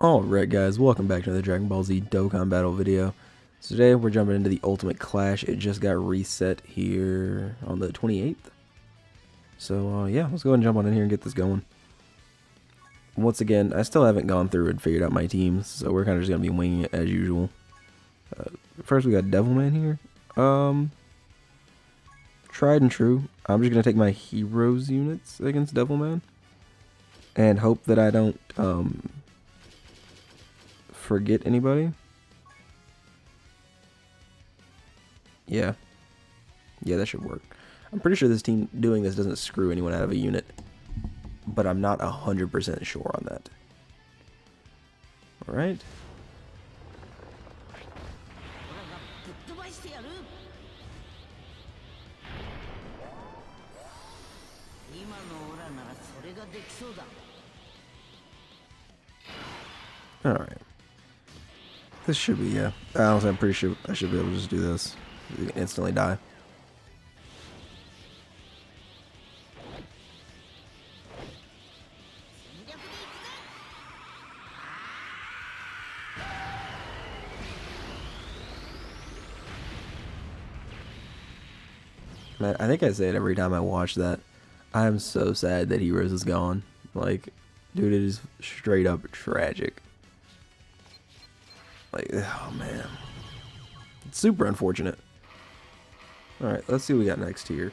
Alright guys, welcome back to the Dragon Ball Z Dokkan battle video. So today we're jumping into the Ultimate Clash. It just got reset here on the 28th. So yeah, let's go ahead and jump on in here and get this going. Once again, I still haven't gone through and figured out my teams, so we're kind of just going to be winging it as usual. First we got Devilman here. Tried and true. I'm just going to take my heroes units against Devilman. And hope that I don't forget anybody. Yeah, that should work. I'm pretty sure this team doing this doesn't screw anyone out of a unit, but I'm not 100% sure on that. Alright. Alright. This should be, yeah. Honestly, I'm pretty sure I should be able to just do this. You can instantly die. Man, I think I say it every time I watch that. I'm so sad that Heroes is gone. Like, dude, it is straight up tragic. Like, oh man. It's super unfortunate. Alright, let's see what we got next here.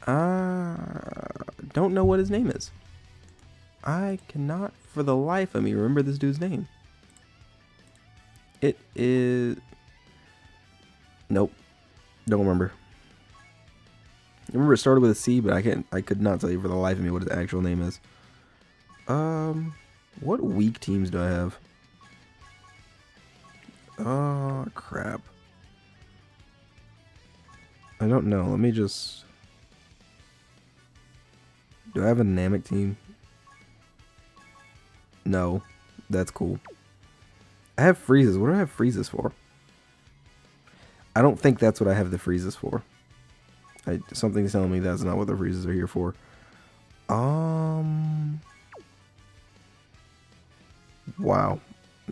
Don't know what his name is. I cannot for the life of me remember this dude's name. It is... Nope. Don't remember. I remember it started with a C, but I could not tell you for the life of me what his actual name is. What weak teams do I have? Oh, crap. I don't know. Let me just... Do I have a Namek team? No. That's cool. I have freezes. What do I have freezes for? I don't think that's what I have the freezes for. Something's telling me that's not what the freezes are here for. Wow.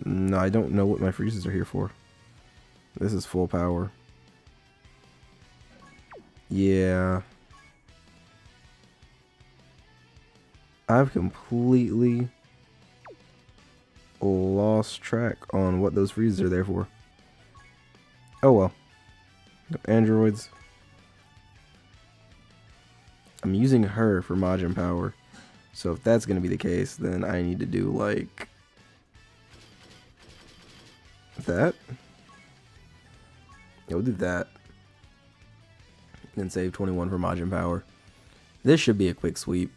No, I don't know what my freezes are here for. This is full power. Yeah. I've completely lost track on what those freezes are there for. Oh well. Androids. I'm using her for Majin power. So if that's going to be the case, then I need to do like that. Yeah, we'll do that. And save 21 for Majin power. This should be a quick sweep.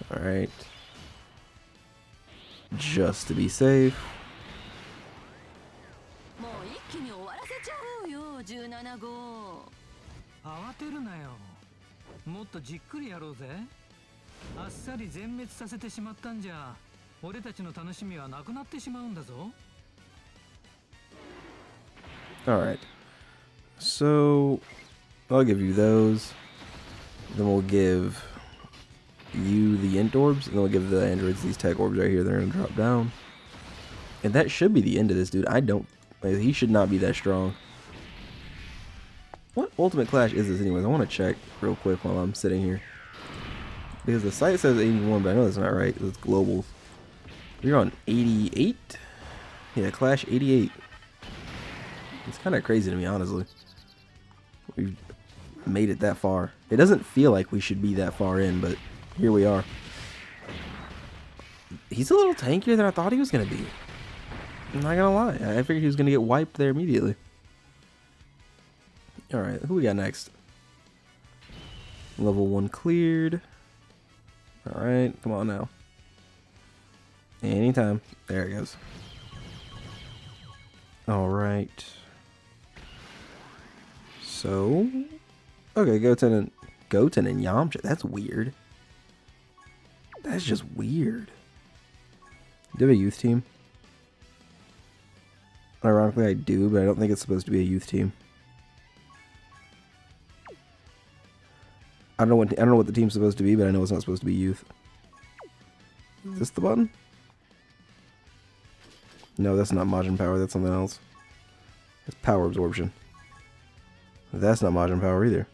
Alright. Just to be safe. Alright. So, I'll give you those. Then we'll give you the Int Orbs. And then we'll give the androids these Tech Orbs right here. They're going to drop down. And that should be the end of this dude. He should not be that strong. What Ultimate Clash is this anyways? I want to check real quick while I'm sitting here. Because the site says 81, but I know that's not right. It's global. We're on 88? Yeah, Clash 88. It's kind of crazy to me, honestly. We've made it that far. It doesn't feel like we should be that far in, but here we are. He's a little tankier than I thought he was going to be. I'm not gonna lie. I figured he was gonna get wiped there immediately. Alright, who we got next? Level 1 cleared. Alright, come on now. Anytime. There it goes. Alright. So... Okay, Goten and Yamcha. That's weird. That's just weird. Do you have a youth team? Ironically, I do, but I don't think it's supposed to be a youth team. I don't know what the team's supposed to be, but I know it's not supposed to be youth. Is this the button? No, that's not Majin Power. That's something else. It's Power Absorption. That's not Majin Power either.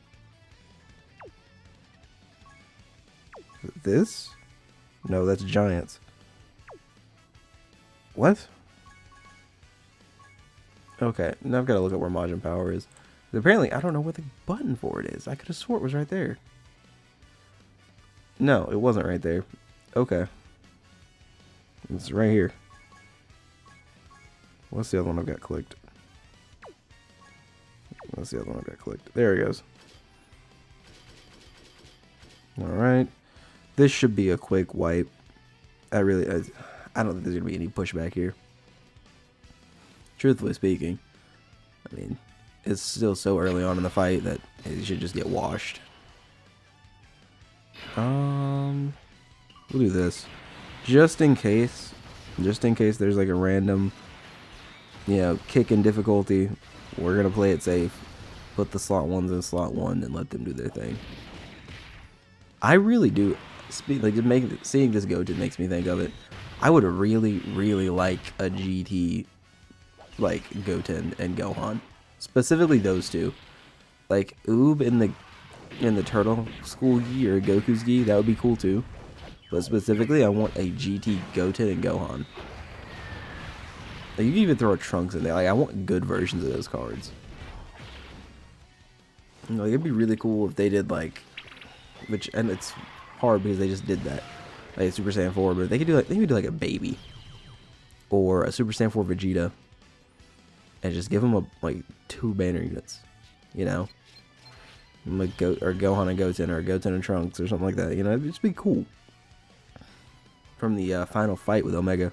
This? No, that's Giants. What? Okay, now I've got to look at where Majin Power is. Apparently, I don't know what the button for it is. I could have swore it was right there. No, it wasn't right there. Okay. It's right here. What's the other one I've got clicked? What's the other one I've got clicked? There it goes. Alright. This should be a quick wipe. I don't think there's going to be any pushback here. Truthfully speaking. I mean, it's still so early on in the fight that it should just get washed. We'll do this. Just in case there's like a random, you know, kick in difficulty, we're going to play it safe. Put the slot 1s in slot 1 and let them do their thing. I really do. Seeing this Goten makes me think of it. I would really, really like a GT, like Goten and Gohan, specifically those two. Like Oob in the Turtle School Gi or Goku's Gi, that would be cool too. But specifically, I want a GT Goten and Gohan. Like, you can even throw Trunks in there. Like, I want good versions of those cards. You know, it'd be really cool if they did like, and it's hard because they just did that, like Super Saiyan 4. But they could do like a baby or a Super Saiyan 4 Vegeta, and just give them like 2 banner units, you know, like Gohan and Goten, or Goten and Trunks, or something like that. You know, it'd just be cool. From the final fight with Omega.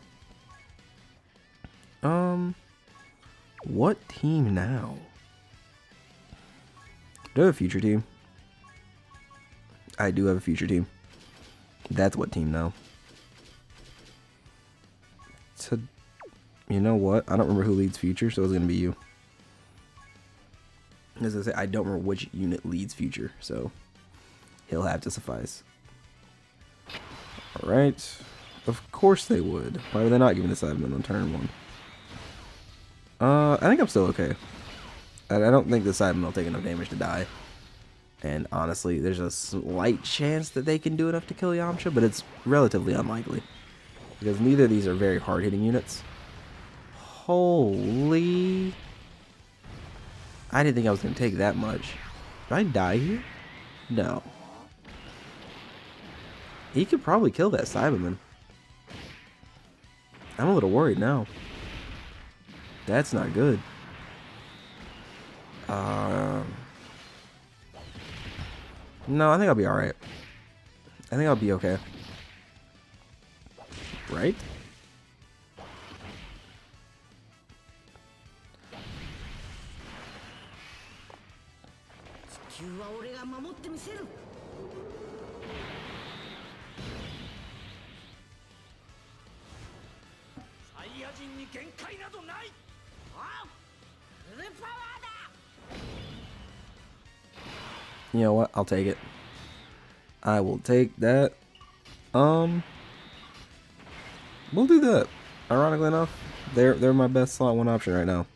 What team now? Do I have a future team? I do have a future team. That's what team now. You know what? I don't remember who leads future, so it's gonna be you. As I say, I don't remember which unit leads future, so he'll have to suffice. Alright. Of course they would. Why would they not give me the Cyberman on turn 1? I think I'm still okay. I don't think the Cyberman will take enough damage to die. And honestly, there's a slight chance that they can do enough to kill Yamcha, but it's relatively unlikely. Because neither of these are very hard-hitting units. Holy... I didn't think I was going to take that much. Did I die here? No. He could probably kill that Cyberman. I'm a little worried now. That's not good. No, I think I'll be alright. I think I'll be okay. Right? You know what? I'll take it. I will take that. We'll do that. Ironically enough, they're my best slot 1 option right now.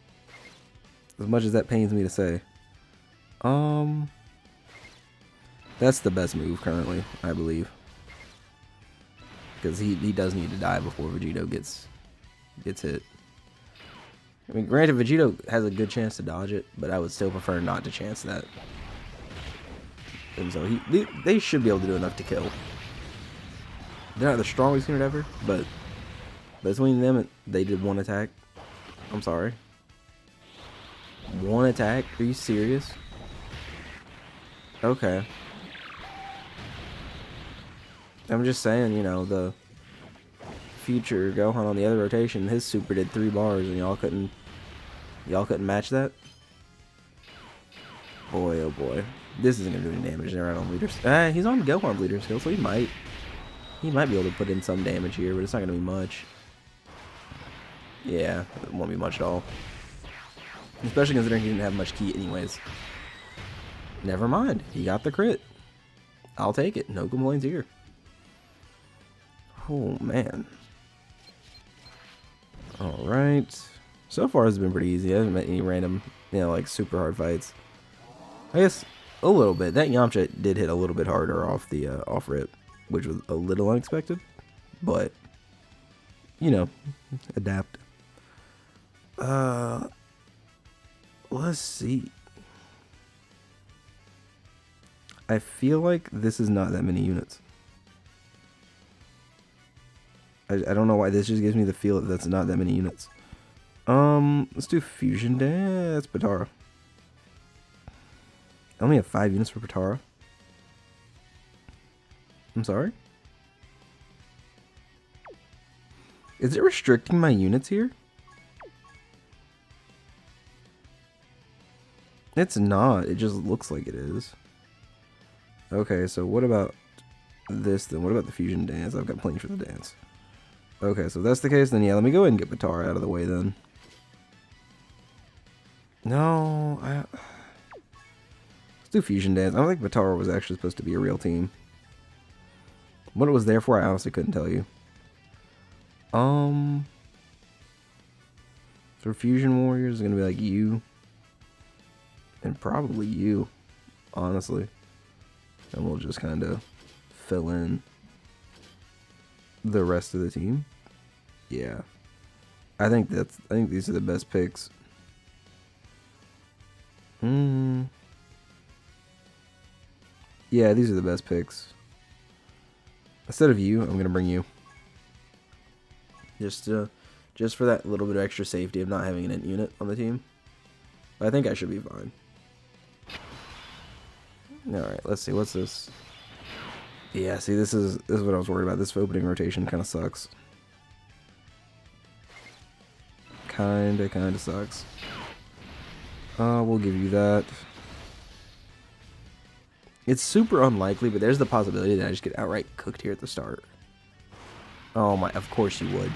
As much as that pains me to say. That's the best move currently, I believe. Because he does need to die before Vegito gets hit. I mean, granted, Vegito has a good chance to dodge it, but I would still prefer not to chance that. And so they should be able to do enough to kill. They're not the strongest unit ever, but between them, they did 1 attack. I'm sorry. 1 attack? Are you serious? Okay. I'm just saying, you know, the future Gohan on the other rotation, his super did 3 bars, and y'all couldn't match that? Boy, oh boy. This isn't gonna do any damage there, right on leaders. He's on Gohan leader skill, so he might be able to put in some damage here, but it's not gonna be much. Yeah, it won't be much at all. Especially considering he didn't have much ki anyways. Never mind, he got the crit. I'll take it. No complaints here. Oh, man. Alright. So far, it's been pretty easy. I haven't met any random, like super hard fights. I guess a little bit. That Yamcha did hit a little bit harder off the off rip, which was a little unexpected. But, adapt. Let's see. I feel like this is not that many units. I don't know why. This just gives me the feel that that's not that many units. Let's do Fusion Dance. Patara. I only have 5 units for Patara. I'm sorry? Is it restricting my units here? It's not. It just looks like it is. Okay, so what about this then? What about the Fusion Dance? I've got plenty for the dance. Okay, so if that's the case, then yeah, let me go ahead and get Patara out of the way then. No, let's do Fusion Dance. I don't think Patara was actually supposed to be a real team. What it was there for, I honestly couldn't tell you. For Fusion Warriors, it's gonna be like you. And probably you, honestly. And we'll just kind of fill in the rest of the team. Yeah. I think these are the best picks. Yeah, these are the best picks. Instead of you, I'm gonna bring you. Just for that little bit of extra safety of not having an int unit on the team. But I think I should be fine. Alright, let's see, what's this? Yeah, see, this is what I was worried about. This opening rotation kind of sucks. Kinda sucks. We'll give you that. It's super unlikely, but there's the possibility that I just get outright cooked here at the start. Oh my, of course you would.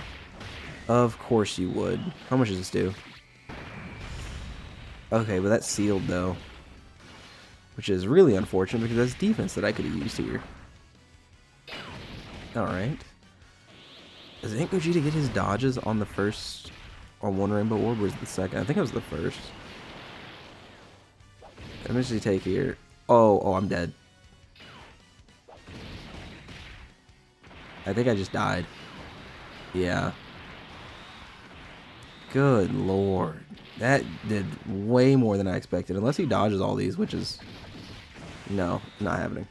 Of course you would. How much does this do? Okay, but that's sealed though. Which is really unfortunate because that's defense that I could have used here. Alright. Does Ink Gogeta get his dodges on the first, on one Rainbow Orb, or is it the second? I think it was the first. How much does he take here? Oh, I'm dead. I think I just died. Yeah. Good lord. That did way more than I expected. Unless he dodges all these, which is... No, not happening.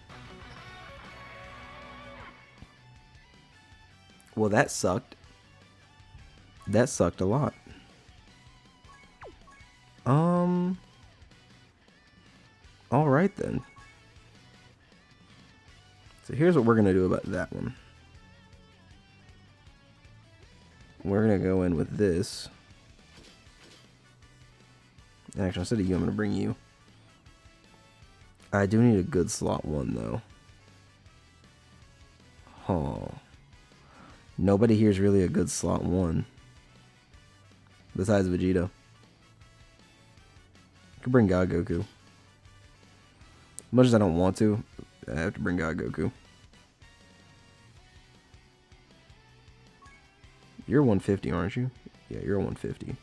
Well, that sucked. That sucked a lot. Alright then. So here's what we're going to do about that one. We're going to go in with this. Actually, instead of you, I'm going to bring you. I do need a good slot 1, though. Huh. Nobody here is really a good slot 1. Besides Vegeta. I could bring God Goku. As much as I don't want to, I have to bring God Goku. You're 150, aren't you? Yeah, you're 150.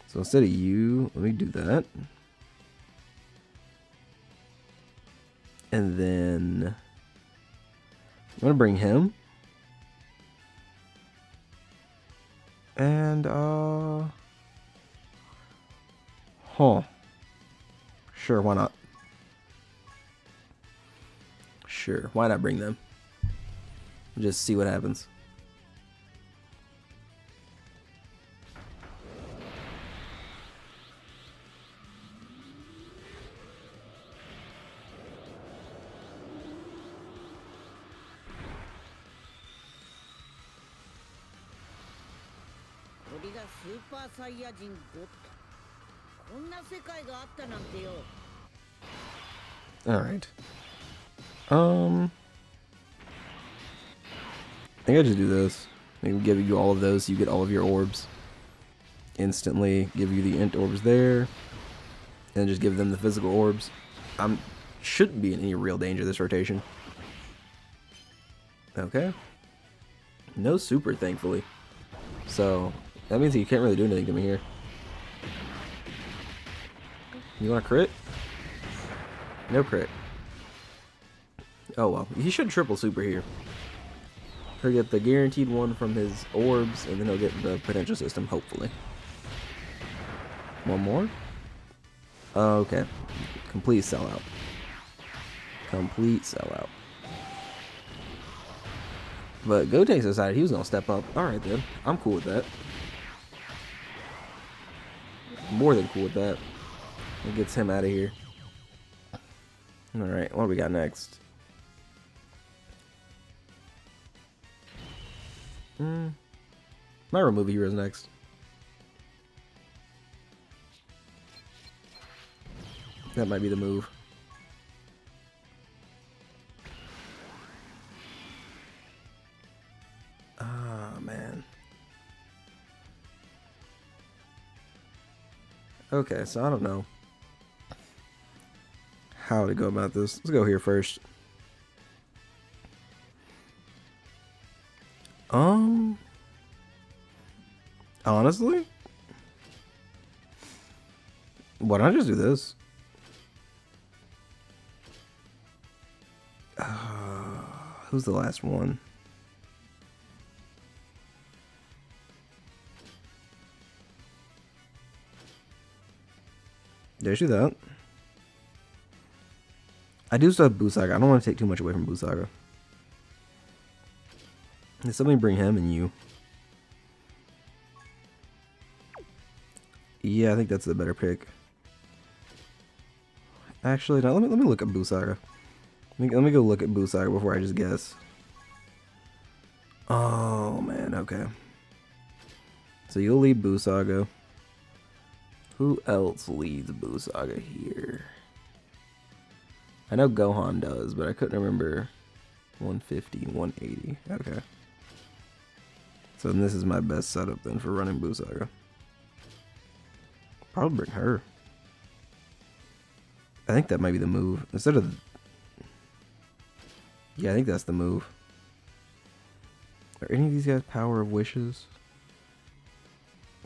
So instead of you, let me do that. And then I'm gonna bring him. And sure, why not? Sure, why not bring them? Just see what happens. Alright. I think I just do this. Maybe give you all of those so you get all of your orbs. Instantly give you the int orbs there. And just give them the physical orbs. I'm shouldn't be in any real danger this rotation. Okay. No super, thankfully. So, that means you can't really do anything to me here. You want to crit? No crit. Oh well. He should triple super here. He'll get the guaranteed one from his orbs, and then he'll get the potential system, hopefully. One more? Okay. Complete sellout. Complete sellout. But Gotenks decided he was going to step up. Alright then. I'm cool with that. More than cool with that. It gets him out of here. Alright, what do we got next? Might remove heroes next. That might be the move. Ah, man. Okay, so I don't know how to go about this. Let's go here first. Honestly, why don't I just do this? Who's the last one? There's you that. I do still have Busaga. I don't want to take too much away from Busaga. Did somebody bring him and you? Yeah, I think that's the better pick. Actually, no, let me look at Busaga. Let me go look at Busaga before I just guess. Oh man, okay. So you'll lead Busaga. Who else leads Busaga here? I know Gohan does, but I couldn't remember 150, 180. Okay. So then this is my best setup then for running Busaga. Probably bring her. I think that might be the move. Instead of... Yeah, I think that's the move. Are any of these guys Power of Wishes?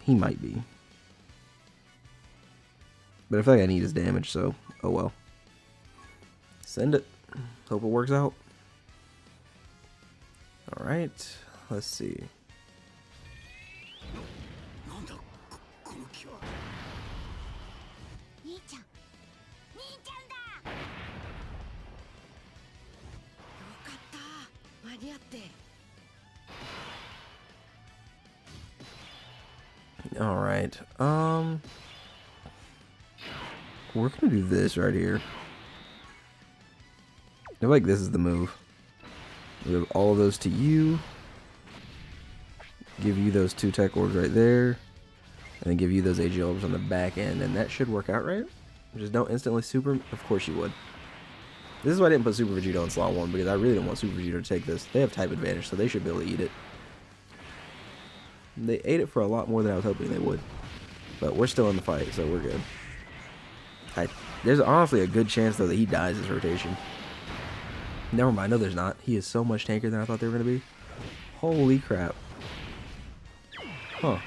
He might be. But I feel like I need his damage, so oh well. Send it. Hope it works out. Alright, let's see. Alright, we're gonna do this right here. I feel like this is the move. We have all of those to you. Give you those 2 tech orbs right there. And then give you those AG orbs on the back end. And that should work out, right? Just don't instantly super. Of course you would. This is why I didn't put Super Vegeta on slot 1. Because I really don't want Super Vegeta to take this. They have type advantage, so they should be able to eat it. They ate it for a lot more than I was hoping they would. But we're still in the fight, so we're good. There's honestly a good chance, though, that he dies this rotation. Never mind, no there's not. He is so much tankier than I thought they were going to be. Holy crap. Huh.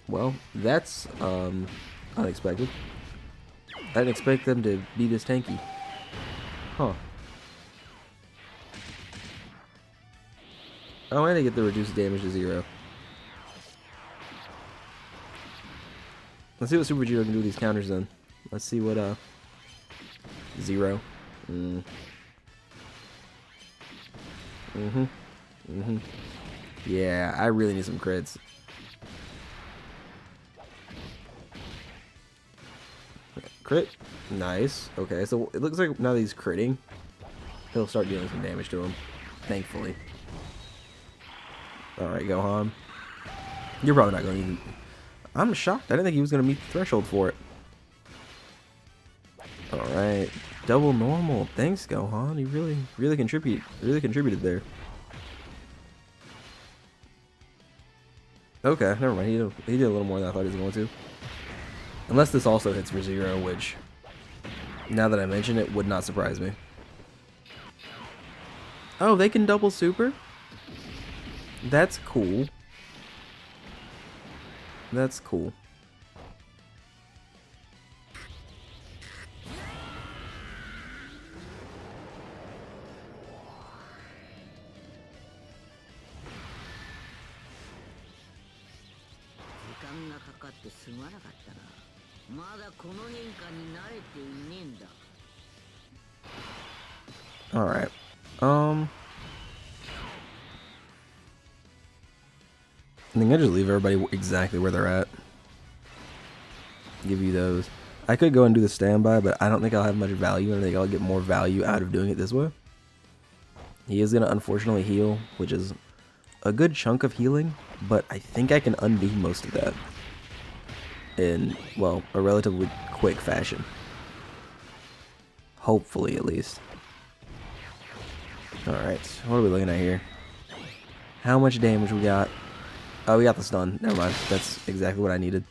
Well, that's unexpected. I didn't expect them to be this tanky. Huh. Oh, and they get the reduced damage to 0. Let's see what Super Vegeta can do with these counters then. Let's see what 0. Yeah, I really need some crits. Crit. Nice. Okay, so it looks like now that he's critting, he'll start dealing some damage to him. Thankfully. Alright, Gohan. You're probably not going to even... I'm shocked. I didn't think he was going to meet the threshold for it. Alright. Double normal. Thanks, Gohan. You really contributed there. Okay, never mind. He did a little more than I thought he was going to. Unless this also hits for 0, which, now that I mention it, would not surprise me. Oh, they can double super? That's cool. That's cool. Alright. I think I just leave everybody exactly where they're at. Give you those. I could go and do the standby, but I don't think I'll have much value, and I think I'll get more value out of doing it this way. He is going to unfortunately heal, which is a good chunk of healing, but I think I can undo most of that in, well, a relatively quick fashion. Hopefully, at least. Alright, what are we looking at here? How much damage we got? Oh, we got the stun. Never mind. That's exactly what I needed.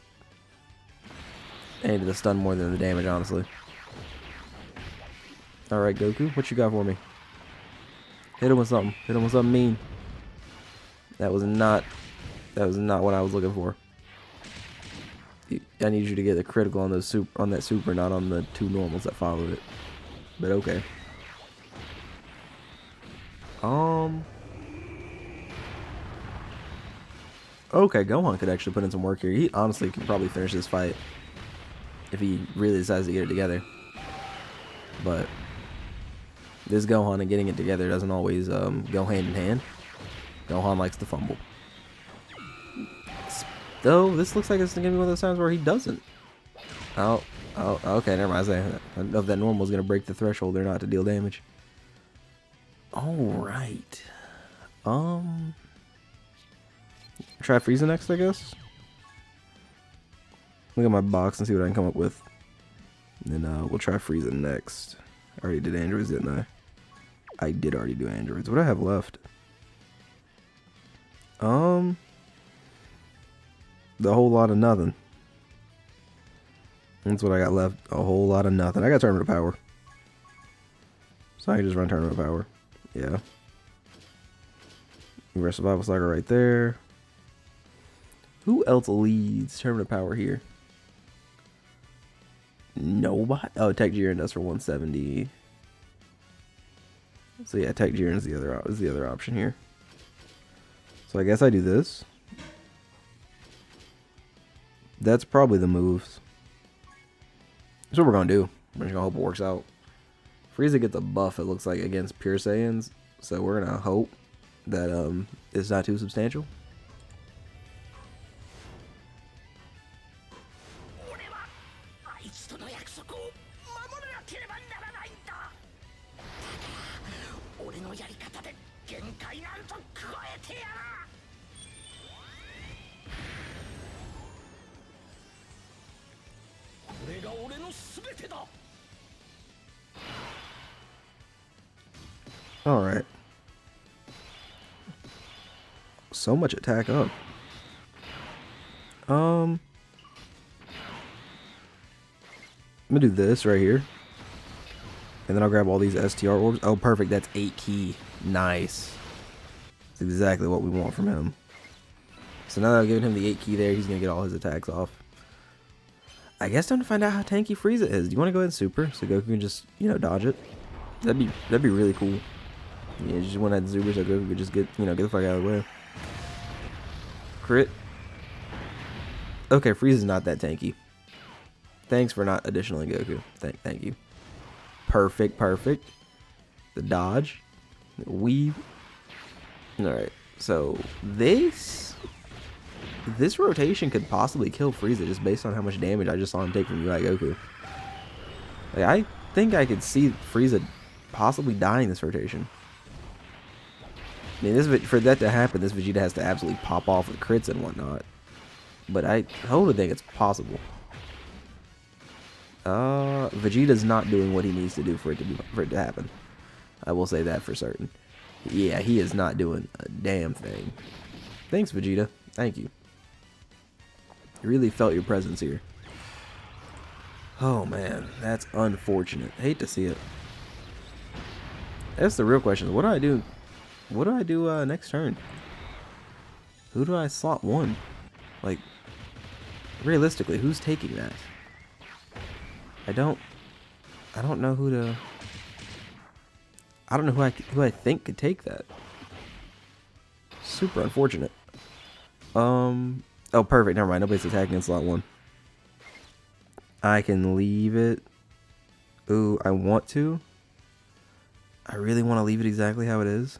I needed the stun more than the damage, honestly. Alright, Goku, what you got for me? Hit him with something. Hit him with something mean. That was not what I was looking for. I need you to get a critical on those on that super, not on the 2 normals that followed it. But okay. Okay, Gohan could actually put in some work here. He honestly could probably finish this fight if he really decides to get it together. But this Gohan and getting it together doesn't always go hand in hand. Gohan likes to fumble. Though, this looks like it's going to be one of those times where he doesn't. Oh, okay, never mind. I don't know if that normal is going to break the threshold or not to deal damage. Alright. Try Frieza next, I guess. Look at my box and see what I can come up with. And then we'll try Frieza next. I already did androids, didn't I? I did already do androids. What do I have left? The whole lot of nothing. That's what I got left. A whole lot of nothing. I got Tournament of Power. So I can just run Tournament of Power. Yeah. Reverse Survival Saga right there. Who else leads Tournament of Power here? Nobody. Oh, Tech Jiren does for 170. So yeah, Tech Jiren is the other option here. So I guess I do this. That's probably the moves. That's what we're gonna do. We're just gonna hope it works out. Frieza gets a buff, it looks like, against Pure Saiyans. So we're gonna hope that it's not too substantial. Alright. So much attack up. I'm gonna do this right here. And then I'll grab all these STR orbs. Oh, perfect. That's 8 key. Nice. That's exactly what we want from him. So now that I've given him the 8 key there, he's gonna get all his attacks off. I guess time to find out how tanky Frieza is. Do you want to go ahead and super so Goku can just, you know, dodge it? That'd be really cool. Yeah, you just want that super so Goku could just get the fuck out of the way. Crit. Okay, Frieza's not that tanky. Thanks for not additionally Goku. Thank you. Perfect. The dodge. The weave. Alright, so this rotation could possibly kill Frieza just based on how much damage I just saw him take from UI Goku. Like, I think I could see Frieza possibly dying this rotation. I mean, for that to happen, this Vegeta has to absolutely pop off with crits and whatnot. But I totally think it's possible. Vegeta's not doing what he needs to do for it to happen. I will say that for certain. Yeah, he is not doing a damn thing. Thanks, Vegeta. Thank you. I really felt your presence here. Oh man, that's unfortunate. Hate to see it. That's the real question. What do I do? What do I do next turn? Who do I slot one? Like, realistically, who's taking that? I don't know who to. I don't know who I think could take that. Super unfortunate. Oh, perfect. Never mind. Nobody's attacking in slot one. I can leave it. Ooh, I want to. I really want to leave it exactly how it is.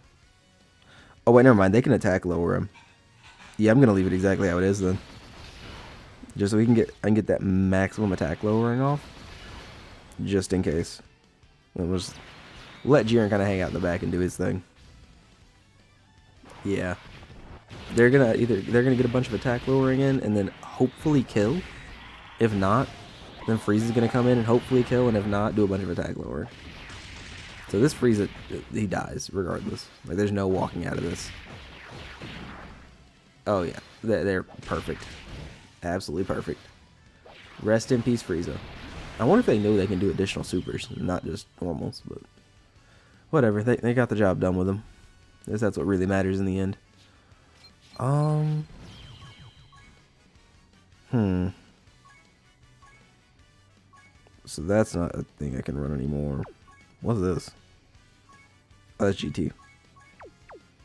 Oh, wait, never mind. They can attack lower him. Yeah, I'm going to leave it exactly how it is then. Just so I can get that maximum attack lowering off. Just in case. And we'll just let Jiren kind of hang out in the back and do his thing. Yeah. They're gonna get a bunch of attack lowering in and then hopefully kill. If not, then Frieza's gonna come in and hopefully kill, and if not, do a bunch of attack lowering. So this Frieza, he dies regardless. Like, there's no walking out of this. Oh yeah, they're perfect, absolutely perfect. Rest in peace, Frieza. I wonder if they know they can do additional supers, not just normals, but whatever. They got the job done with him. I guess that's what really matters in the end. So that's not a thing I can run anymore. What's this? Oh, that's GT.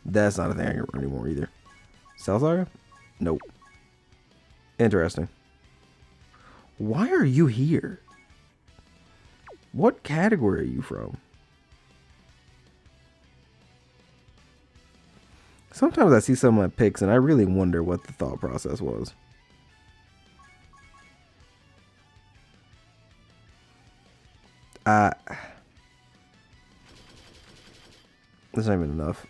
That's not a thing I can run anymore either. Cell Saga? Nope. Interesting. Why are you here? What category are you from? Sometimes I see some of my picks and I really wonder what the thought process was. That's not even enough.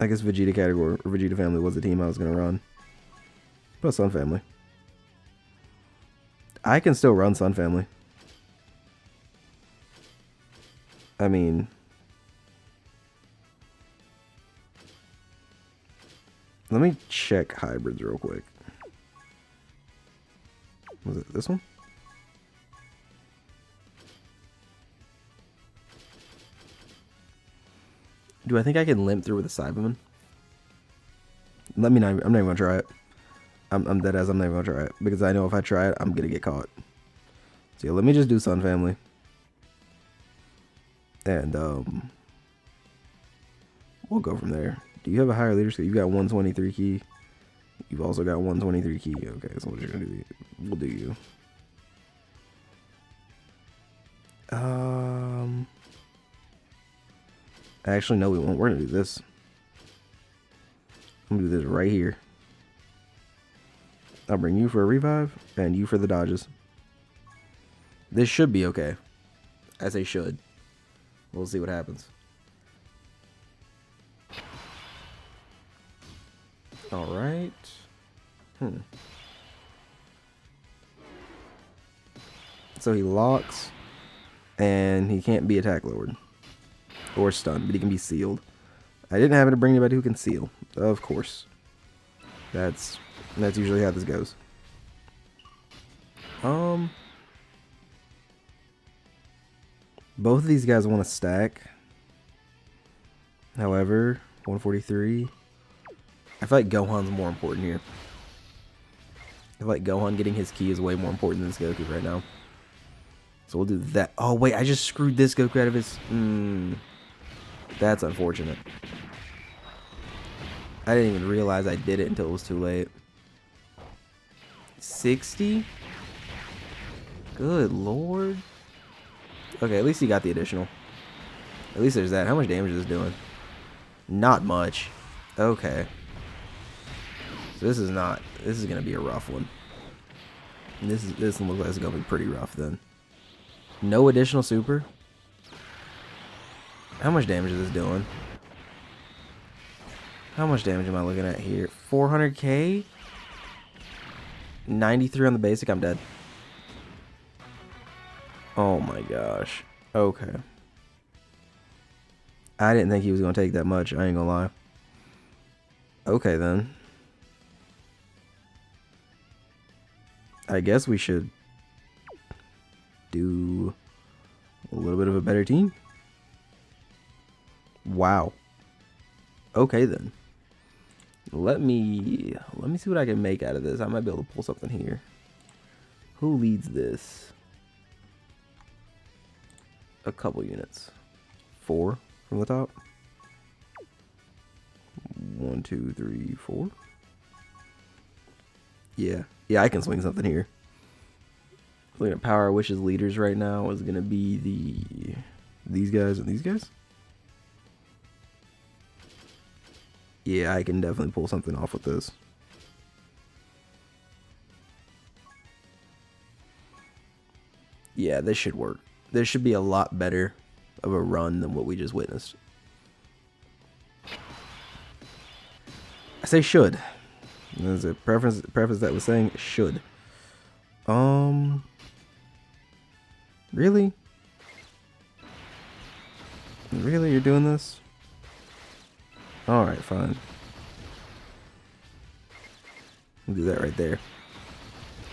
I guess Vegeta category or Vegeta family was the team I was gonna run. But Sun Family. I can still run Sun Family. I mean, let me check hybrids real quick. Was it this one? Do I think I can limp through with a Cyberman? Let me know. I'm not even gonna try it. I'm dead ass. I'm not even gonna try it because I know if I try it, I'm gonna get caught. So yeah, let me just do Sun Family. And we'll go from there. Do you have a higher leadership? You got 123 key. You've also got 123 key. Okay, so what you're gonna do? We'll do you. Actually, no, we won't. We're gonna do this. I'm gonna do this right here. I'll bring you for a revive and you for the dodges. This should be okay. I say should. We'll see what happens. Alright. So he locks. And he can't be attack lowered. Or stunned, but he can be sealed. I didn't happen to bring anybody who can seal. Of course. That's usually how this goes. Both of these guys want to stack. However, 143. I feel like Gohan's more important here. I feel like Gohan getting his key is way more important than this Goku right now. So we'll do that. Oh, wait, I just screwed this Goku out of his... That's unfortunate. I didn't even realize I did it until it was too late. 60? Good lord. Okay, at least he got the additional. At least there's that. How much damage is this doing? Not much. Okay. So this is going to be a rough one. This one looks like it's going to be pretty rough then. No additional super? How much damage is this doing? How much damage am I looking at here? 400k? 93 on the basic, I'm dead. Oh my gosh. Okay. I didn't think he was going to take that much, I ain't gonna lie. Okay then. I guess we should... do a little bit of a better team. Wow. Okay then. Let me see what I can make out of this. I might be able to pull something here. Who leads this? A couple units. 4 from the top. 1, 2, 3, 4. Yeah, I can swing something here. Looking at Power Wishes leaders right now is gonna be these guys and these guys. Yeah, I can definitely pull something off with this. Yeah, this should work. This should be a lot better of a run than what we just witnessed. I say should. There's a preface that was saying should. Really? Really, you're doing this? Alright, fine. We'll do that right there.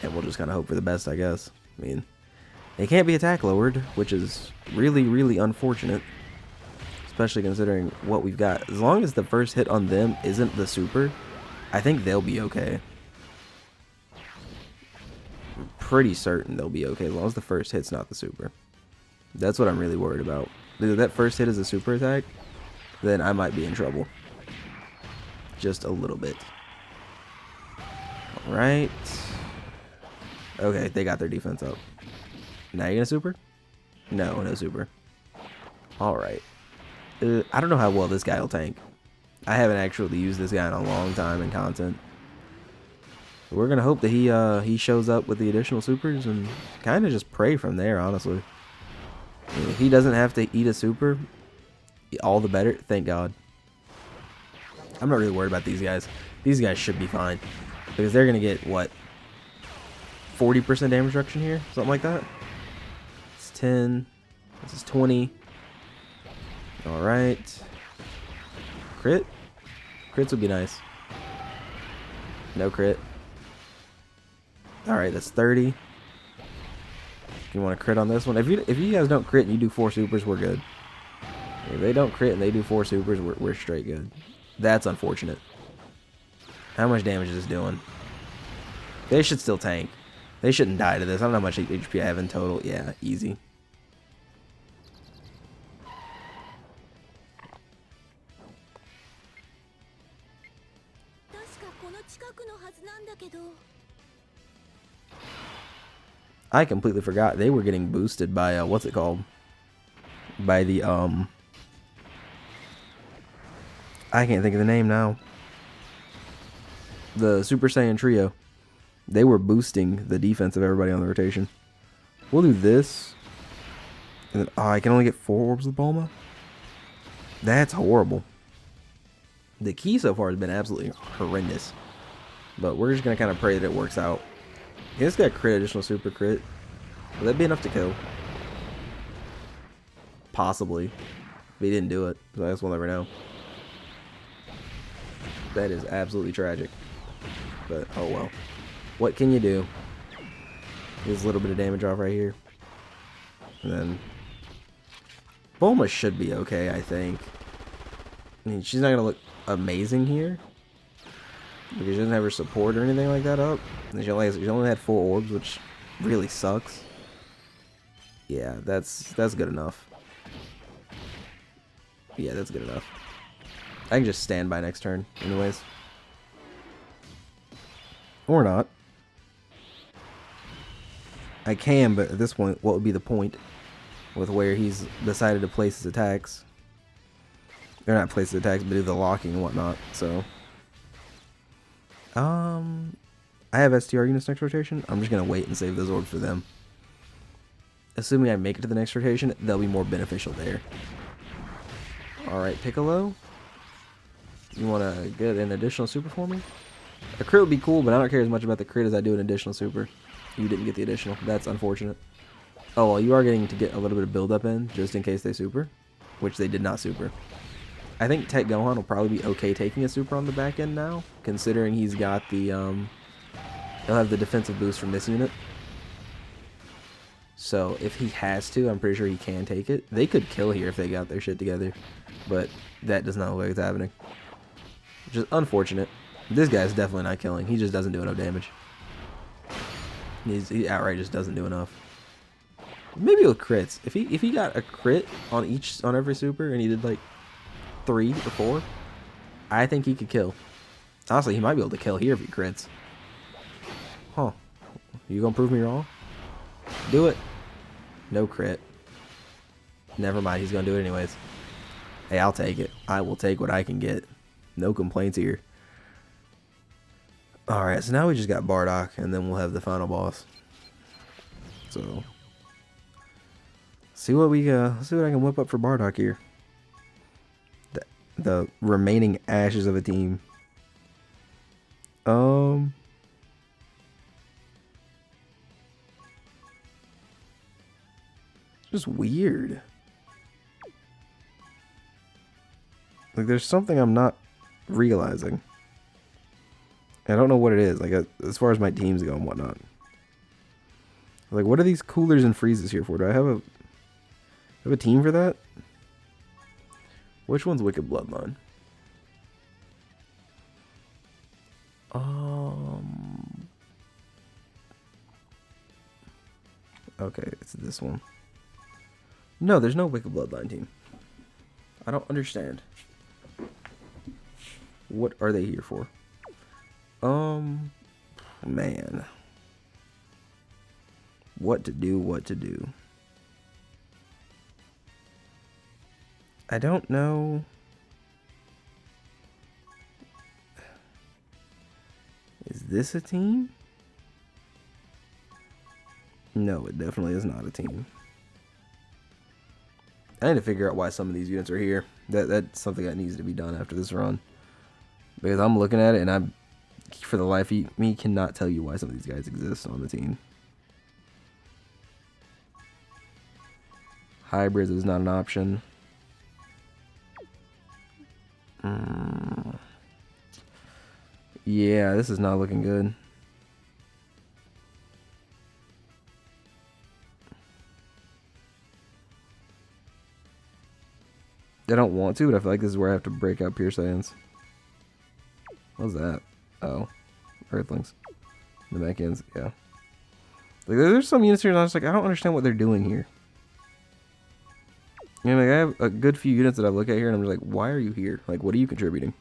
And we'll just kind of hope for the best, I guess. I mean, it can't be attack lowered, which is really, really unfortunate. Especially considering what we've got. As long as the first hit on them isn't the super, I think they'll be okay. I'm pretty certain they'll be okay as long as the first hit's not the super. That's what I'm really worried about. If that first hit is a super attack, then I might be in trouble. Just a little bit. Alright. Okay, they got their defense up. Now you gonna super? No, no super. Alright. I don't know how well this guy will tank. I haven't actually used this guy in a long time in content. We're gonna hope that he shows up with the additional supers and kind of just pray from there, honestly. If he doesn't have to eat a super, all the better. Thank God. I'm not really worried about these guys. These guys should be fine. Because they're going to get, what, 40% damage reduction here? Something like that? It's 10. This is 20. Alright. Crit? Crits would be nice. No crit. Alright, that's 30. If you want to crit on this one. If you guys don't crit and you do 4 supers, we're good. If they don't crit and they do 4 supers, we're straight good. That's unfortunate. How much damage is this doing? They should still tank. They shouldn't die to this. I don't know how much HP I have in total. Yeah, easy. I completely forgot they were getting boosted by what's it called? By the I can't think of the name now. The Super Saiyan Trio. They were boosting the defense of everybody on the rotation. We'll do this. And then, I can only get 4 orbs with Bulma? That's horrible. The key so far has been absolutely horrendous. But we're just going to kind of pray that it works out. This guy crit, additional super crit. Would that be enough to kill? Possibly. But he didn't do it. So I guess we'll never know. That is absolutely tragic. But, oh well. What can you do? There's a little bit of damage off right here. And then Bulma should be okay, I think. I mean, she's not going to look amazing here. Because she doesn't have her support or anything like that up. And she only had 4 orbs, which really sucks. Yeah, that's good enough. Yeah, that's good enough. I can just stand by next turn, anyways. Or not. I can, but at this point, what would be the point with where he's decided to place his attacks? They're not place his attacks, but do the locking and whatnot, so. I have STR units next rotation. I'm just going to wait and save those orbs for them. Assuming I make it to the next rotation, they'll be more beneficial there. Alright, Piccolo. You want to get an additional super for me? A crit would be cool, but I don't care as much about the crit as I do an additional super. You didn't get the additional. That's unfortunate. Oh, well, you are getting to get a little bit of build-up in, just in case they super. Which they did not super. I think Tech Gohan will probably be okay taking a super on the back end now, considering he's got the, he'll have the defensive boost from this unit. So if he has to, I'm pretty sure he can take it. They could kill here if they got their shit together. But that does not look like it's happening. Which is unfortunate. This guy's definitely not killing. He just doesn't do enough damage. He outright just doesn't do enough. Maybe with crits. If he got a crit on every super and he did like 3 or 4, I think he could kill. Honestly, he might be able to kill here if he crits. Huh. You gonna prove me wrong? Do it. No crit. Never mind, he's gonna do it anyways. Hey, I'll take it. I will take what I can get. No complaints here. Alright, so now we just got Bardock, and then we'll have the final boss. So, see what I can whip up for Bardock here. The remaining ashes of a team. Just weird. Like, there's something I'm not realizing. I don't know what it is, like, as far as my teams go and whatnot. Like, what are these coolers and freezes here for? Do I have a team for that? Which one's Wicked Bloodline? Okay, it's this one. No, there's no Wicked Bloodline team. I don't understand. What are they here for? Man. What to do. I don't know. Is this a team? No, it definitely is not a team. I need to figure out why some of these units are here. That's something that needs to be done after this run. Because I'm looking at it and I'm, for the life of me, cannot tell you why some of these guys exist on the team. Hybrids is not an option. Yeah, this is not looking good. I don't want to, but I feel like this is where I have to break out Pure Saiyans. What's that? Oh. Earthlings. The Namekians, yeah. Like, there's some units here and I was like, I don't understand what they're doing here. You know, like, I have a good few units that I look at here and I'm just like, why are you here? Like, what are you contributing?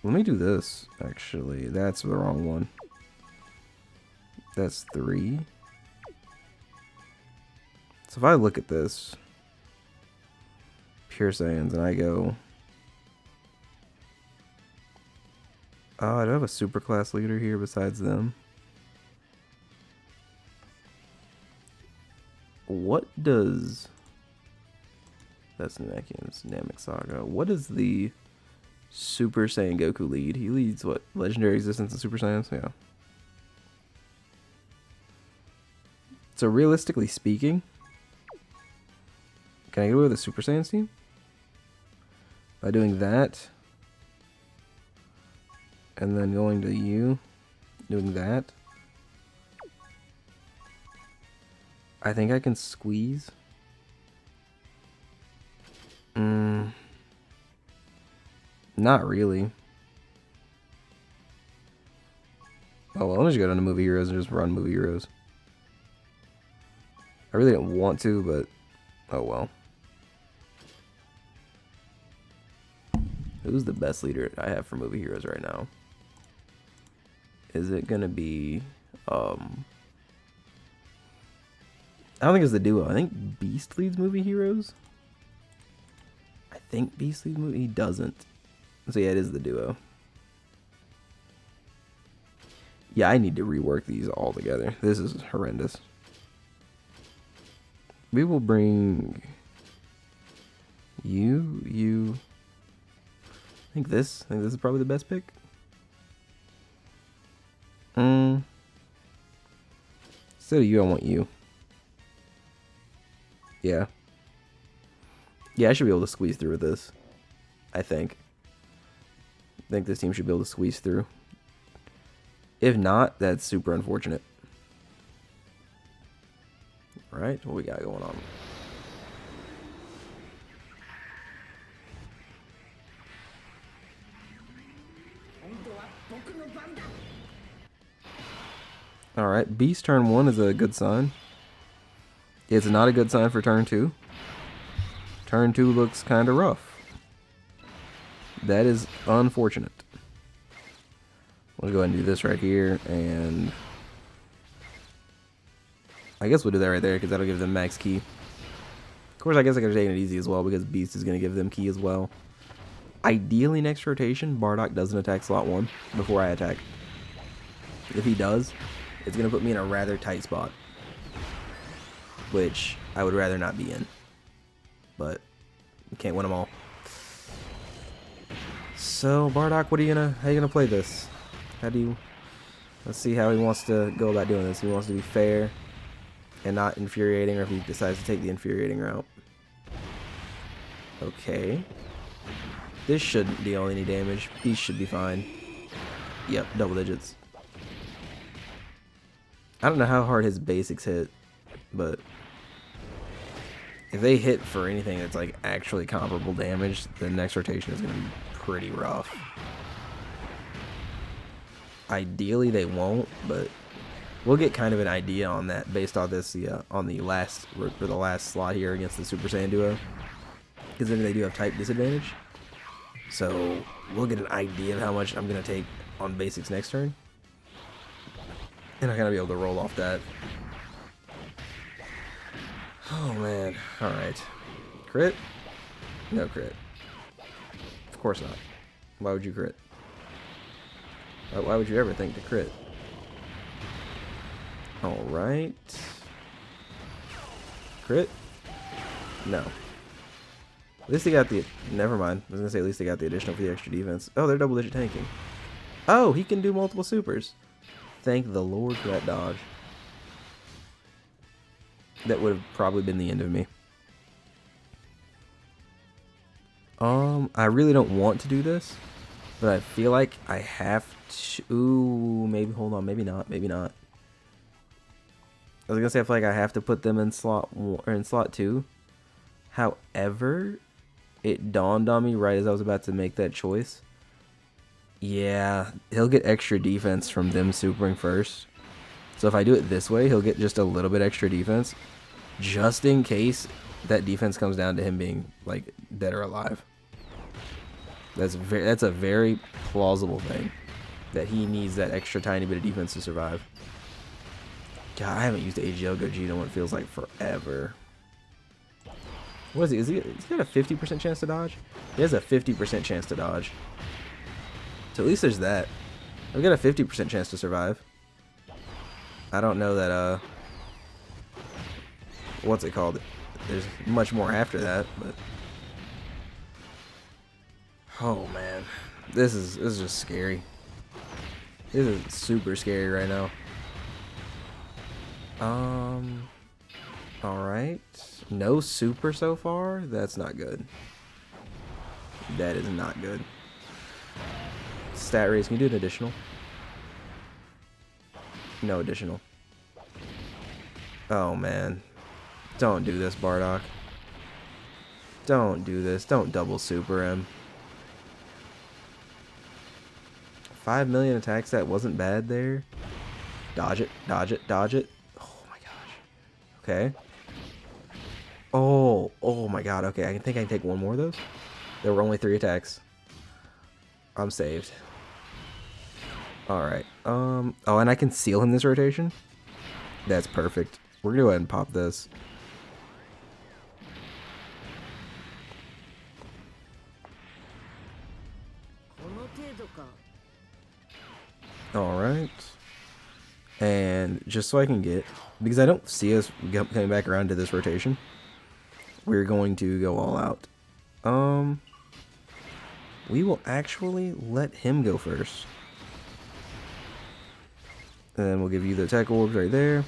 Let me do this, actually. That's the wrong one. That's 3. So if I look at this, Pure Saiyans, and I go, oh, I don't have a super class leader here besides them. What does, that's Namekian's Namek Saga. What does the Super Saiyan Goku lead? He leads what? Legendary Existence and Super Saiyans? Yeah. So realistically speaking, can I get away with a Super Saiyan team? By doing that, and then going to you, doing that, I think I can squeeze. Not really. Oh well, let me just go down to Movie Heroes and just run Movie Heroes. I really didn't want to, but oh well. Who's the best leader I have for Movie Heroes right now? Is it gonna be I don't think it's the duo. I think Beast leads Movie Heroes. I think Beast leads Movie. He doesn't. So yeah, it is the duo. Yeah, I need to rework these all together. This is horrendous. We will bring you. I think this is probably the best pick. Instead of you, I want you. Yeah. Yeah, I should be able to squeeze through with this. I think this team should be able to squeeze through. If not, that's super unfortunate. Alright, what we got going on? Alright, Beast turn 1 is a good sign. It's not a good sign for turn 2. Turn 2 looks kind of rough. That is unfortunate. We'll go ahead and do this right here, and I guess we'll do that right there because that'll give them max key. Of course, I guess I could have taken it easy as well because Beast is going to give them key as well. Ideally, next rotation, Bardock doesn't attack slot 1 before I attack. If he does, it's going to put me in a rather tight spot, which I would rather not be in. But you can't win them all. So, Bardock, how are you gonna play this? Let's see how he wants to go about doing this. He wants to be fair and not infuriating, or if he decides to take the infuriating route. Okay. This shouldn't deal any damage. These should be fine. Yep, double digits. I don't know how hard his basics hit, but if they hit for anything that's like actually comparable damage, the next rotation is going to be pretty rough. Ideally they won't, but we'll get kind of an idea on that based on this on the last slot here against the Super Saiyan duo, because then they do have type disadvantage. So we'll get an idea of how much I'm going to take on basics next turn, and I'm going to be able to roll off that. Oh man, alright. Crit? No crit. Of course not. Why would you crit? Why would you ever think to crit? Alright. Crit? No. At least they got the... Never mind. I was going to say at least they got the additional for the extra defense. Oh, they're double digit tanking. Oh, he can do multiple supers. Thank the Lord for that dodge. That would have probably been the end of me. I really don't want to do this, but I feel like I have to. Ooh, maybe, hold on, maybe not, maybe not. I was gonna say I feel like I have to put them in slot 1 or in slot 2. However, it dawned on me right as I was about to make that choice. Yeah, he'll get extra defense from them supering first. So if I do it this way, he'll get just a little bit extra defense, just in case that defense comes down to him being like dead or alive. That's a very plausible thing, that he needs that extra tiny bit of defense to survive. God, I haven't used AGL Gogeta in what feels like forever. What is he? Is he got a 50% chance to dodge? He has a 50% chance to dodge. So at least there's that. I've got a 50% chance to survive. I don't know that, what's it called? There's much more after that, but... Oh, man. This is just scary. This is super scary right now. Alright. No super so far? That's not good. That is not good. Stat raise, can you do an additional? No additional. Oh, man. Don't do this, Bardock. Don't do this. Don't double super him. 5 million attacks, that wasn't bad there. Dodge it, dodge it, dodge it. Oh my gosh. Okay. Oh my god, okay. I think I can take one more of those. There were only 3 attacks. I'm saved. Alright. Oh, and I can seal him this rotation? That's perfect. We're gonna go ahead and pop this. Alright. And just so I can get, because I don't see us coming back around to this rotation, we're going to go all out. We will actually let him go first. And then we'll give you the attack orbs right there. And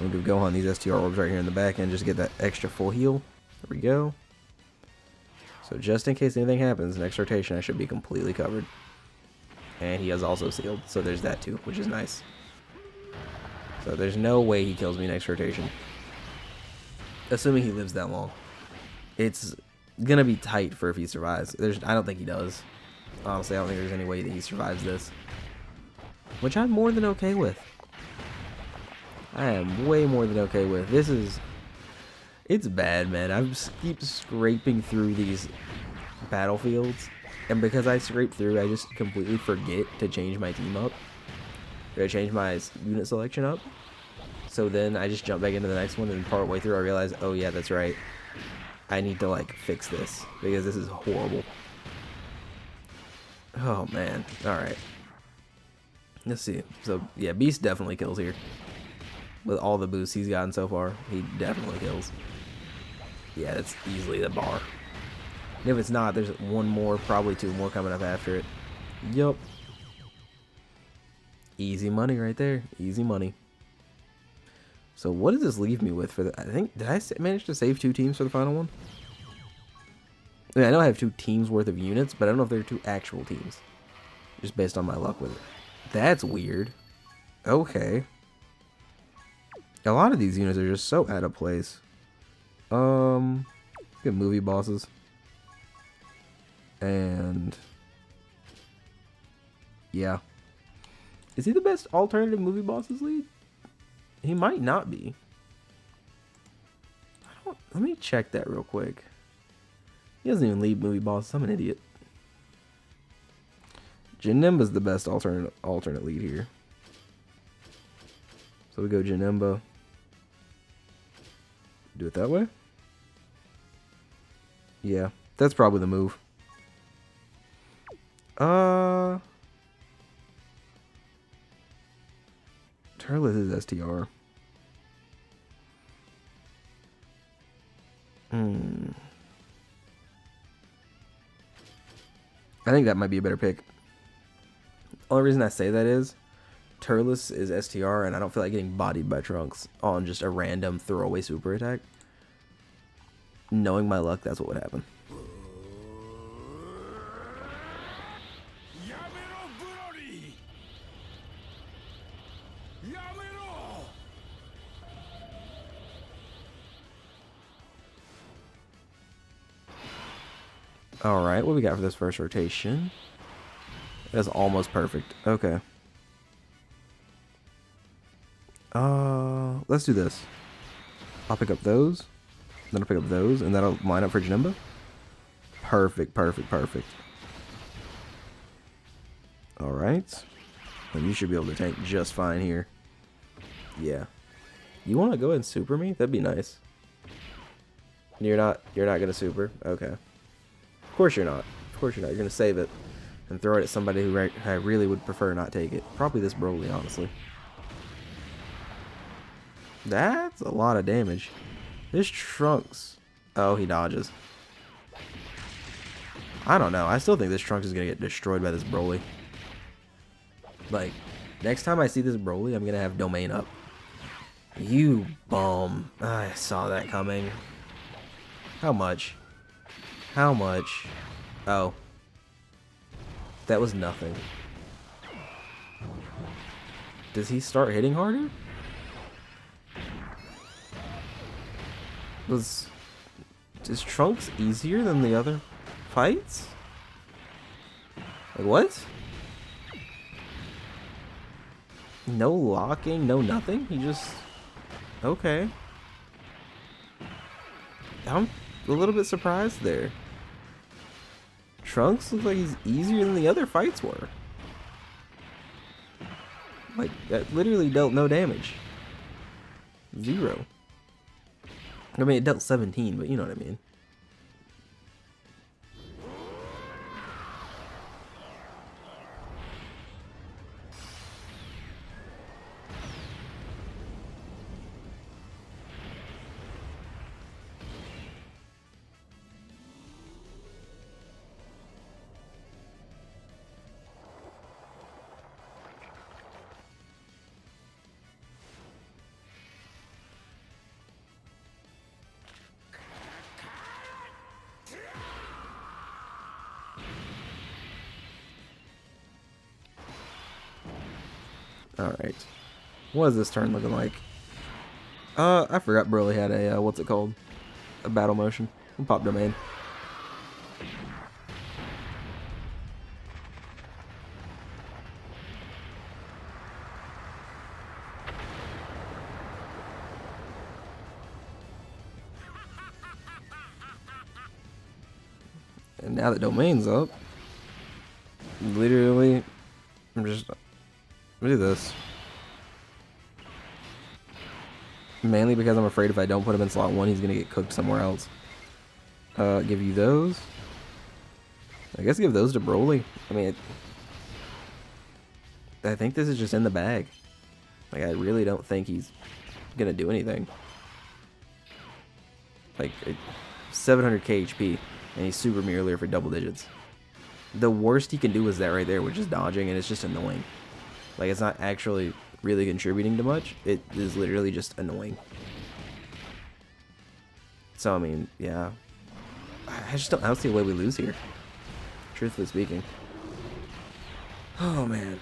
we'll give Gohan these STR orbs right here in the back and just get that extra full heal. There we go. So just in case anything happens, next rotation I should be completely covered. And he has also sealed, so there's that too, which is nice. So there's no way he kills me next rotation. Assuming he lives that long. It's gonna be tight for if he survives. I don't think he does. Honestly, I don't think there's any way that he survives this. Which I'm more than okay with. I am way more than okay with. This is... It's bad, man. I keep scraping through these battlefields. And because I scrape through, I just completely forget to change my team up. Or to change my unit selection up. So then I just jump back into the next one, and part way through I realize, oh yeah, that's right. I need to, like, fix this. Because this is horrible. Oh, man. Alright. Let's see. So, yeah, Beast definitely kills here. With all the boosts he's gotten so far, he definitely kills. Yeah, that's easily the bar. And if it's not, there's one more, probably two more coming up after it. Yup. Easy money right there. Easy money. So what does this leave me with for the... I think... Did I manage to save 2 teams for the final one? I mean, I know I have 2 teams worth of units, but I don't know if they're 2 actual teams. Just based on my luck with it. That's weird. Okay. A lot of these units are just so out of place. Get movie bosses. And... yeah. Is he the best alternative movie bosses lead? He might not be. Let me check that real quick. He doesn't even lead movie bosses. I'm an idiot. Janemba's the best alternate lead here. So we go Janemba. Do it that way? Yeah, that's probably the move. Turles is STR. I think that might be a better pick. Only reason I say that is Turles is STR, and I don't feel like getting bodied by Trunks on just a random throwaway super attack. Knowing my luck, that's what would happen. Alright, what we got for this first rotation? That's almost perfect. Okay. Let's do this. I'll pick up those. Then I'll pick up those, and that'll line up for Janemba. Perfect, perfect, perfect. Alright. And you should be able to tank just fine here. Yeah. You want to go ahead and super me? That'd be nice. You're not gonna super? Okay. Of course you're not. Of course you're not. You're gonna save it and throw it at somebody who I really would prefer not take it. Probably this Broly, honestly. That's a lot of damage. This Trunks... Oh, he dodges. I don't know. I still think this Trunks is gonna get destroyed by this Broly. Like, next time I see this Broly, I'm gonna have Domain up. You bum. I saw that coming. How much? How much? Oh. That was nothing. Does he start hitting harder? Is Trunks easier than the other fights? Like, what? No locking, no nothing? He just... Okay. I'm a little bit surprised there. Trunks looks like he's easier than the other fights were. Like, that literally dealt no damage. 0. I mean, it dealt 17, but you know what I mean. Alright. What is this turn looking like? I forgot Broly had a, what's it called? A battle motion. We'll pop domain. And now the domain's up, literally, I'm just, look at this. Mainly because I'm afraid if I don't put him in slot 1, he's going to get cooked somewhere else. Give you those. I guess give those to Broly. I mean, I think this is just in the bag. Like, I really don't think he's going to do anything. Like, 700k HP, and he's super Mirror for double digits. The worst he can do is that right there, which is dodging, and it's just annoying. Like, it's not actually really contributing to much. It is literally just annoying. So, I mean, yeah. I don't see a way we lose here. Truthfully speaking. Oh, man.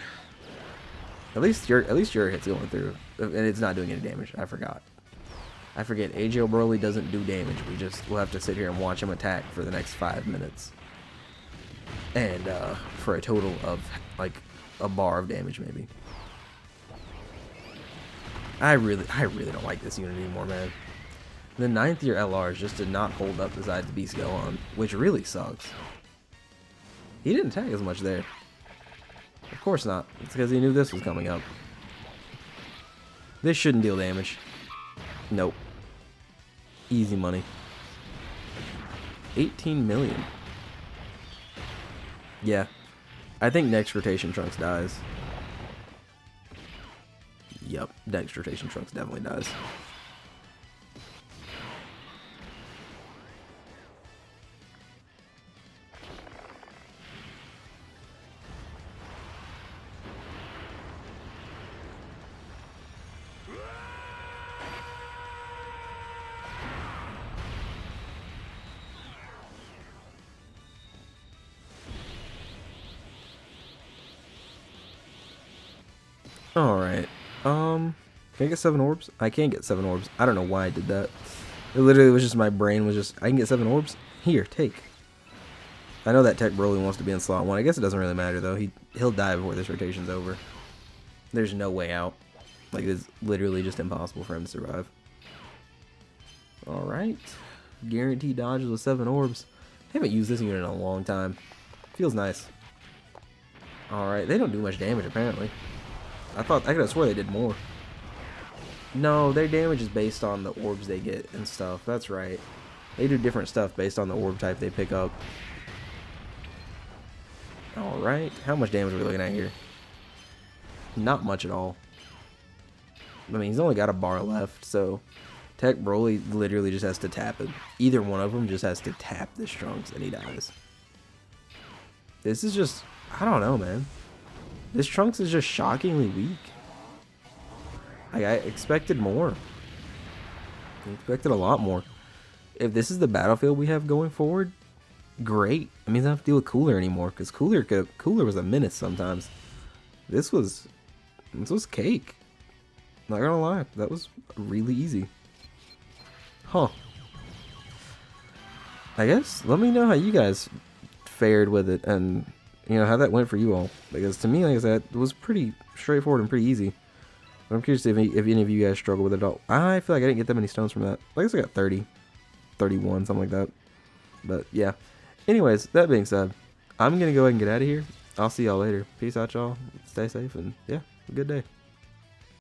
At least your hit's going through. And it's not doing any damage. I forgot. I forget. AJ Broly doesn't do damage. We'll have to sit here and watch him attack for the next 5 minutes. And for a total of like a bar of damage maybe. I really don't like this unit anymore, man. The 9th year LRs just did not hold up besides Beast Gohan, which really sucks. He didn't attack as much there. Of course not. It's because he knew this was coming up. This shouldn't deal damage. Nope. Easy money. 18 million. Yeah. I think next rotation Trunks dies. Yep. Next rotation Trunks definitely dies. Alright. Can I get 7 orbs? I can't get 7 orbs. I don't know why I did that. It literally was just my brain was just, I can get 7 orbs? Here, take. I know that Tech Broly wants to be in slot 1. I guess it doesn't really matter though. He'll die before this rotation's over. There's no way out. Like, it's literally just impossible for him to survive. Alright. Guaranteed dodges with 7 orbs. I haven't used this unit in a long time. Feels nice. Alright, they don't do much damage apparently. I could have swore they did more. No, their damage is based on the orbs they get and stuff. That's right. They do different stuff based on the orb type they pick up. Alright. How much damage are we looking at here? Not much at all. I mean, he's only got a bar left, so Tech Broly literally just has to tap it. Either one of them just has to tap this Trunks and he dies. This is just, I don't know, man. This Trunks is just shockingly weak. I expected more. I expected a lot more. If this is the battlefield we have going forward, great. It means I don't have to deal with Cooler anymore, because Cooler was a menace sometimes. This was cake. Not gonna lie, that was really easy. Huh. I guess let me know how you guys fared with it, and you know how that went for you all, because to me, like I said, it was pretty straightforward and pretty easy. But I'm curious if any of you guys struggle with it at all. I feel like I didn't get that many stones from that. I guess I got 30, 31, something like that. But yeah. Anyways, that being said, I'm gonna go ahead and get out of here. I'll see y'all later. Peace out, y'all. Stay safe, and yeah, have a good day.